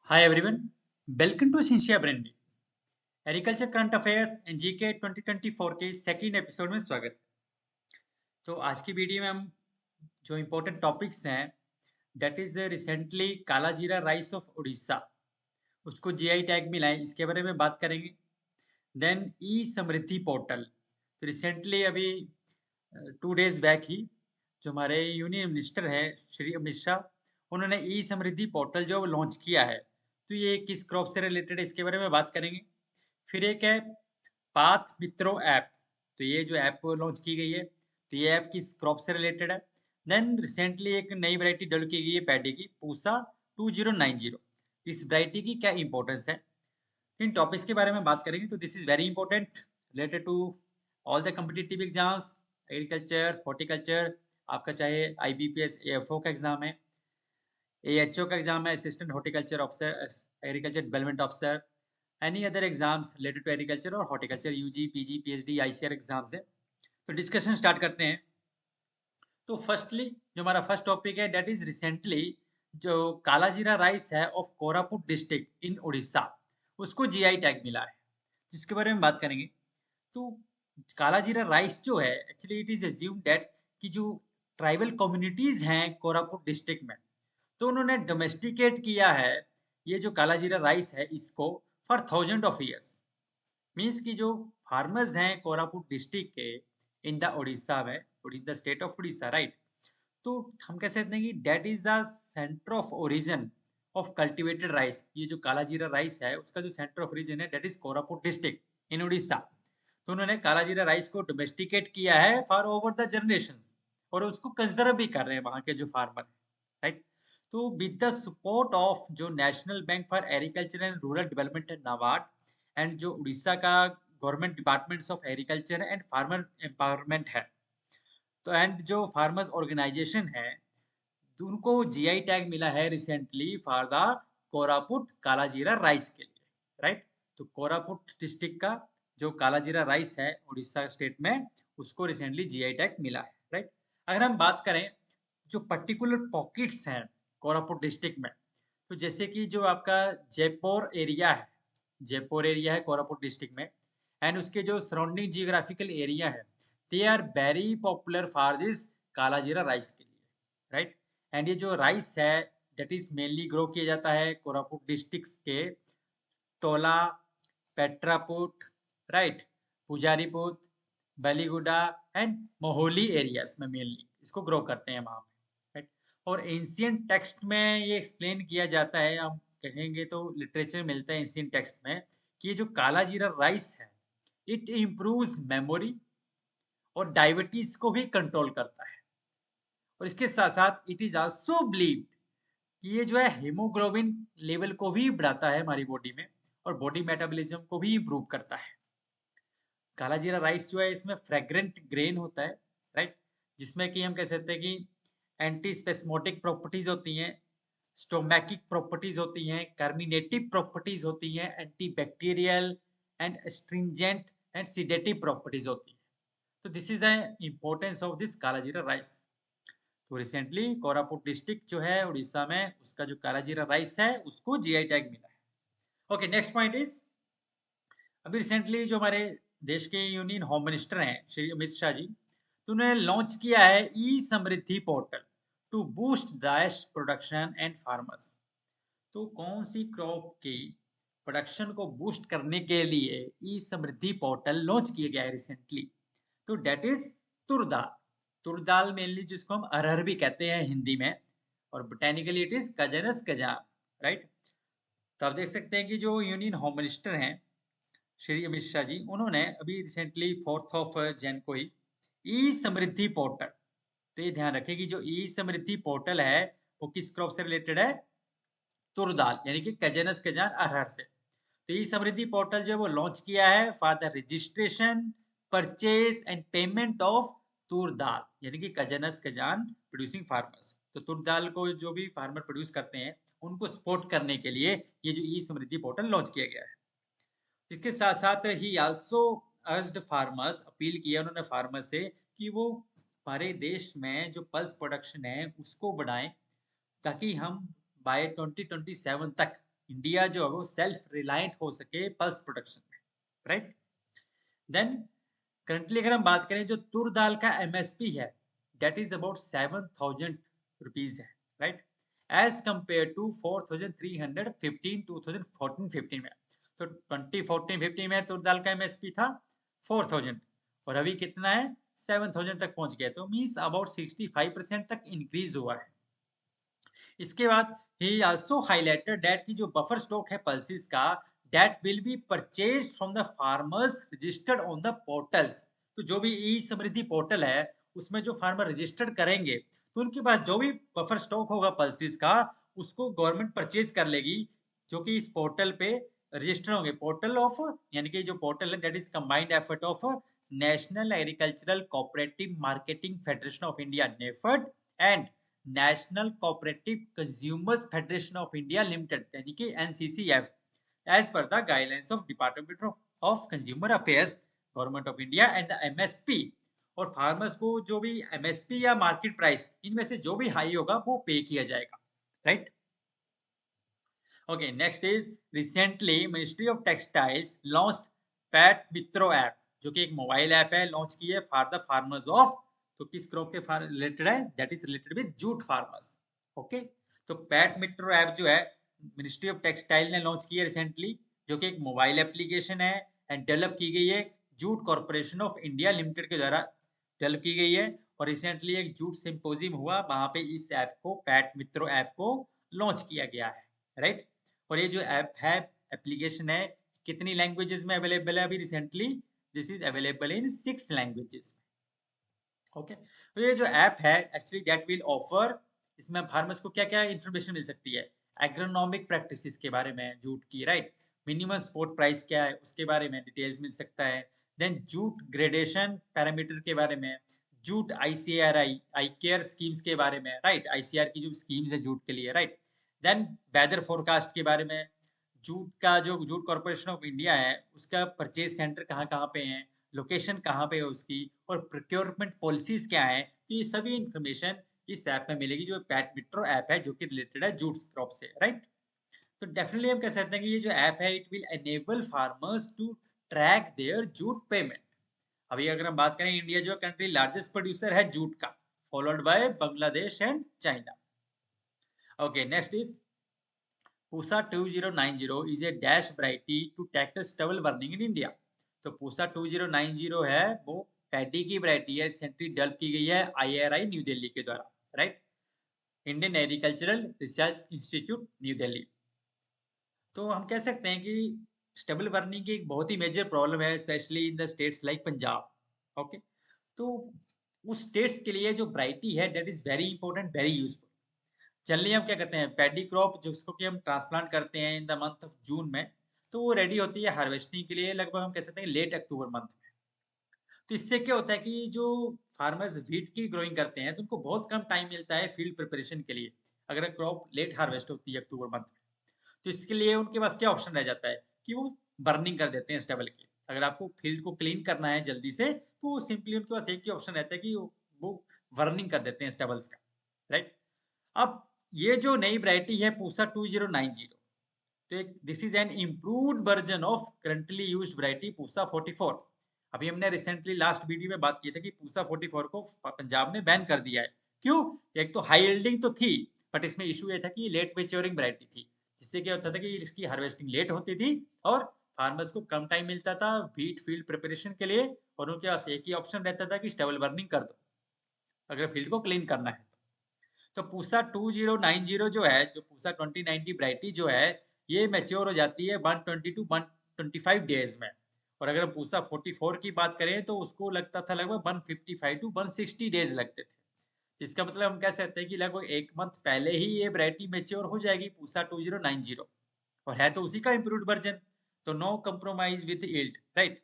Hi everyone, welcome to Shinsha Brandy. Agriculture current affairs and GK 2024 के second episode में स्वागत है। तो आज की वीडियो में हम जो इम्पोर्टेंट टॉपिक्स हैं डेट इज रिसेंटली काला जीरा राइस ऑफ उड़ीसा, उसको जीआई टैग मिला है, इसके बारे में बात करेंगे। देन ई समृद्धि पोर्टल, तो रिसेंटली अभी 2 डेज बैक ही जो हमारे यूनियन मिनिस्टर हैं श्री अमित शाह, उन्होंने ई समृद्धि पोर्टल जो लॉन्च किया है। तो ये किस क्रॉप से रिलेटेड है इसके बारे में बात करेंगे। फिर एक है पाथ मित्रो ऐप, तो ये जो ऐप लॉन्च की गई है, तो ये ऐप किस क्रॉप से रिलेटेड है। देन रिसेंटली एक नई वैरायटी डेवलप की गई है पैडी की, पूसा 2090, इस वैरायटी की क्या इंपॉर्टेंस है, इन टॉपिक्स के बारे में बात करेंगे। तो this is very important related to all the competitive exams, agriculture, horticulture, आपका चाहे आईबीपीएस एएफओ का एग्जाम है, एएचओ का एग्जाम है, assistant horticulture officer, agriculture development officer, any other exams related to agriculture और horticulture, UG PG PhD ICR exams है। तो discussion start करते हैं। तो फर्स्टली जो हमारा फर्स्ट टॉपिक है डेट इज रिसेंटली जो काला जीरा राइस है of Koraput district in Orissa, उसको जीआई टैग मिला है, जिसके बारे में बात करेंगे। तो काला जीरा राइस जो है actually it is assume date कि जो ट्राइबल कम्युनिटीज हैं कोरापुट डिस्ट्रिक्ट में, तो उन्होंने डोमेस्टिकेट किया है ये जो काला जीरा राइस है इसको फॉर 1000 of years। मीन्स कि जो फार्मर्स हैं कोरापुट डिस्ट्रिक्ट के इन द उड़ीसा में, in the state of Orissa, right. तो हम कह सकते हैं कि that is the centre of origin of cultivated rice. ये जो काला जीरा राइस है उसका जो सेंटर ऑफ ओरिजिन है that is Koraput district in Orissa. तो उन्होंने काला जीरा राइस को डोमेस्टिकेट किया है फॉर ओवर द जनरेशन, और उसको कंजर्व भी कर रहे हैं वहां के जो फार्मर है, राइट। तो विद द सपोर्ट ऑफ जो national bank for agriculture and rural development है नाबार्ड, एंड जो उड़ीसा का government departments of agriculture and farmer empowerment है, तो एंड जो फार्मर्स ऑर्गेनाइजेशन है, तो उनको जीआई टैग मिला है रिसेंटली फॉर द कोरापुट काला जीरा राइस के लिए, राइट। तो कोरापुट डिस्ट्रिक्ट का जो काला जीरा राइस है उड़ीसा स्टेट में, उसको रिसेंटली जीआई टैग मिला है, राइट। अगर हम बात करें जो पर्टिकुलर पॉकेट्स हैं कोरापुट डिस्ट्रिक्ट में, तो जैसे कि जो आपका जयपुर एरिया है, जयपुर एरिया है कोरापुट डिस्ट्रिक्ट में, एंड उसके जो सराउंडिंग जियोग्राफिकल एरिया है, they are very popular for this Kala Jeera rice के लिए, राइट। एंड ये जो राइस है दैट इज मेनली ग्रो किया जाता है कोरापुट डिस्ट्रिक्ट के टोला, पेट्रापुट, राइट, पुजारीपुत, बलीगुडा एंड मोहोली एरियाज में मेनली इसको ग्रो करते हैं वहां पे, राइट। और एंशियंट टेक्स्ट में ये एक्सप्लेन किया जाता है, हम कहेंगे तो लिटरेचर मिलता है एंशियंट टेक्स्ट में, कि ये जो काला जीरा राइस है इट इम्प्रूव्स मेमोरी और डायबिटीज को भी कंट्रोल करता है। और इसके साथ साथ इट इज आल्सो बिलीव्ड कि ये जो है हीमोग्लोबिन लेवल को भी बढ़ाता है हमारी बॉडी में, और बॉडी मेटाबॉलिज्म को भी इम्प्रूव करता है। काला जीरा राइस जो है इसमें फ्रेग्रेंट ग्रेन होता है, राइट, जिसमें कि हम कह सकते हैं कि एंटी स्पेस्मोटिक प्रॉपर्टीज होती हैं, स्टोमैकिक प्रॉपर्टीज होती हैं, कार्मिनेटिव प्रॉपर्टीज होती हैं, anti bacterial and stringent and sedative properties होती हैं। तो this is the importance of this Kala Jeera rice. तो रिसेंटली कोरापुट डिस्ट्रिक्ट जो है उड़ीसा में, उसका जो काला जीरा राइस है उसको जीआई टैग मिला है। ओके, नेक्स्ट पॉइंट इज अभी रिसेंटली जो हमारे देश के यूनियन होम मिनिस्टर हैं श्री अमित शाह जी, तो उन्होंने लॉन्च किया है e Samriddhi portal to boost rice production and farmers. तो कौन सी क्रॉप की प्रोडक्शन को बूस्ट करने के लिए ई समृद्धि पोर्टल लॉन्च किया गया है रिसेंटली। तो डेट इज तुरदाल। तुरदाल मेनली जिसको हम अरहर भी कहते हैं हिंदी में, और बोटेनिकली इट इज कजनस कजान, राइट। तो आप देख सकते हैं कि जो यूनियन होम मिनिस्टर हैं श्री अमित शाह जी, उन्होंने अभी रिसेंटली 4 जैन को ही ई समृद्धि पोर्टल, तो ये ध्यान रखें कि जो ई समृद्धि पोर्टल है वो किस क्रॉप से रिलेटेड है, तुर दाल यानी कि कजनस कजान अरहर से। तो ई समृद्धि पोर्टल जो है वो लॉन्च किया है for the registration, purchase and payment of तुर दाल यानी कि कजनस कजान प्रोड्यूसिंग फार्मर्स। तो तुर दाल को जो भी फार्मर प्रोड्यूस करते हैं उनको सपोर्ट करने के लिए ये जो ई समृद्धि पोर्टल लॉन्च किया गया है। इसके साथ साथ ही आल्सो अर्ज्ड फार्मर्स, अपील किया उन्होंने फार्मर से कि वो हमारे देश में जो पल्स प्रोडक्शन है उसको बढ़ाएं, ताकि हम बाय 2027 तक इंडिया जो है वो सेल्फ रिलायंट हो सके पल्स प्रोडक्शन में, राइट। देन करंटली अगर हम बात करें जो तुर दाल का एमएसपी है दैट इज अबाउट 7,000 रुपीज है, राइट, एज कंपेयर टू 4,315 2014-15 में। तो 2014-15 में तुर दाल का एमएसपी था 4,000 और अभी कितना है 7,000 तक पहुंच गया, तो मीन्स अबाउट 65% तक इंक्रीज हुआ है। इसके बाद ही आल्सो हाईलाइटेड दैट की जो बफर स्टॉक है पल्सेस का that will be purchase from the farmers registered on the portals. तो जो भी ई समृद्धि पोर्टल है उसमें जो फार्मर रजिस्टर्ड करेंगे तो उनके पास जो भी बफर स्टॉक होगा पल्सेस का उसको गवर्नमेंट परचेज कर लेगी, जो कि इस पोर्टल पे रजिस्टर होंगे। पोर्टल ऑफ यानी कि जो पोर्टल है that is combined effort of national agricultural cooperative marketing federation of India NAFED and national cooperative consumers federation of India limited यानी कि NCCF as per the guidelines of department of consumer affairs government of India and the MSP. और farmers को जो भी MSP या market price इनमें से जो भी हाई होगा वो पे किया जाएगा, right. Okay, next is recently ministry of textiles launched PAT मित्रो ऐप, जो कि एक मोबाइल ऐप है, लॉन्च की है फॉर द फार्मर्स ऑफ, तो किस क्रॉप के रिलेटेड है, that is related with jute farmers. Okay, तो पैट मित्रो ऐप जो है मिनिस्ट्री ऑफ टेक्सटाइल ने लॉन्च की है रिसेंटली, जो कि एक मोबाइल एप्लीकेशन है एंड डेवलप की गई है jute corporation of India limited के द्वारा डेवलप की गई है। और रिसेंटली एक जूट सिंपोजियम हुआ, वहां पे इस ऐप को पैट मित्रो ऐप को लॉन्च किया गया है, राइट। और ये जो ऐप है एप्लीकेशन है कितनी लैंग्वेजेस में अवेलेबल है अभी recently, this is available in 6 languages. Okay, तो ये जो ऐप है एक्चुअली दैट विल ऑफर, इसमें फार्मर्स को क्या क्या इन्फॉर्मेशन मिल सकती है, एग्रोनॉमिक प्रैक्टिसेस के बारे में जूट की, राइट, मिनिमम सपोर्ट प्राइस क्या है उसके बारे में डिटेल्स मिल सकता है। देन जूट ग्रेडेशन पैरामीटर के बारे में, जूट आईसीआरआई आई केयर स्कीम्स के बारे में, राइट, आईसीआर की जो स्कीम्स है जूट के लिए, राइट। देन वेदर फोरकास्ट के बारे में, जूट का जो जूट कॉर्पोरेशन ऑफ इंडिया है उसका परचेज सेंटर कहाँ कहाँ पे है, लोकेशन कहाँ पे है उसकी, और प्रोक्योरमेंट पॉलिसीज क्या है, तो ये सभी इंफॉर्मेशन इस ऐप में मिलेगी, जो पैट मित्रो ऐप है जो कि रिलेटेड है जूट क्रॉप से, राइट। तो डेफिनेटली हम कह सकते हैं कि ये जो ऐप है it will enable farmers to track their jute payment. अभी अगर हम बात करें इंडिया जो कंट्री लार्जेस्ट प्रोड्यूसर है जूट का, followed by Bangladesh and China. Okay, next is Pusa 2090 is a dash variety to tackle stubble burning in India। तो पूसा 2090 है वो पैडी की वैरायटी है, रिसेंटली डेवलप की गई है आईआरआई न्यू दिल्ली के द्वारा, right, Indian agricultural research institute new Delhi. तो हम कह सकते हैं कि स्टबल बर्निंग की एक बहुत ही मेजर प्रॉब्लम है specially in the states like Punjab. Okay, तो उस स्टेट्स के लिए जो वैरायटी है that is very important, very useful. Generally हम क्या करते हैं पैडी क्रॉप जिसको कि हम ट्रांसप्लांट करते हैं in the month of June में, तो वो रेडी होती है हार्वेस्टिंग के लिए लगभग हम कह सकते हैं लेट अक्टूबर मंथ में। तो इससे क्या होता है कि जो फार्मर्स व्हीट की ग्रोइंग करते हैं तो उनको बहुत कम टाइम मिलता है फील्ड प्रिपरेशन के लिए, अगर क्रॉप लेट हार्वेस्ट होती है अक्टूबर मंथ में। तो इसके लिए उनके पास क्या ऑप्शन रह जाता है कि वो बर्निंग कर देते हैं स्टेबल की। अगर आपको फील्ड को क्लीन करना है जल्दी से तो सिंपली उनके पास एक ही ऑप्शन रहता है कि वो बर्निंग कर देते हैं स्टेबल्स का, राइट। अब ये जो नई वैरायटी है पूसा 2090, तो एक this is an improved version of currently used variety Pusa 44। अभी हमने रिसेंटली लास्ट वीडियो में बात की थी कि पूसा 44 को पंजाब ने बैन कर दिया है। क्यों? एक तो हाई यील्डिंग तो थी बट इसमें इशू ये था कि लेट मैच्योरिंग वैरायटी थी, जिससे क्या होता था कि इसकी हार्वेस्टिंग लेट होती थी और फार्मर्स को कम टाइम मिलता था व्हीट फील्ड प्रिपरेशन के लिए, और उनके पास एक ही ऑप्शन रहता था कि स्टेबल बर्निंग कर दो अगर फील्ड को क्लीन करना है। तो पूसा 2090 जो है, जो पूसा 2090 वैरायटी जो है ये मैच्योर हो जाती है 120 टू 125 डेज में। और अगर हम पूसा 44 की बात करें तो उसको लगता था लगभग 155 टू 160 डेज लगते थे। इसका मतलब हम कह सकते हैं कि लगभग एक मंथ पहले ही ये वैरायटी मैच्योर हो जाएगी पूसा 2090, और है तो उसी का इम्प्रूव्ड वर्जन, तो no compromise with yield, right.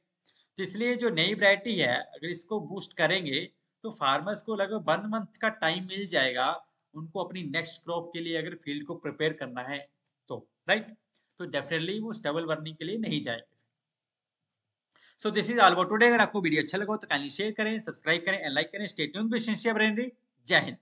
तो इसलिए जो नई वैरायटी है अगर इसको बूस्ट करेंगे तो फार्मर्स को लगभग 1 मंथ का टाइम मिल जाएगा उनको अपनी नेक्स्ट क्रॉप के लिए अगर फील्ड को प्रिपेयर करना है तो, राइट। तो डेफिनेटली वो स्टेबल बर्निंग के लिए नहीं जाएंगे। So this is all about today. अगर आपको वीडियो अच्छा लगा तो काइंडली शेयर करें, सब्सक्राइब करें एंड लाइक करें। Stay tuned with Shinchan Brainery. Jai Hind.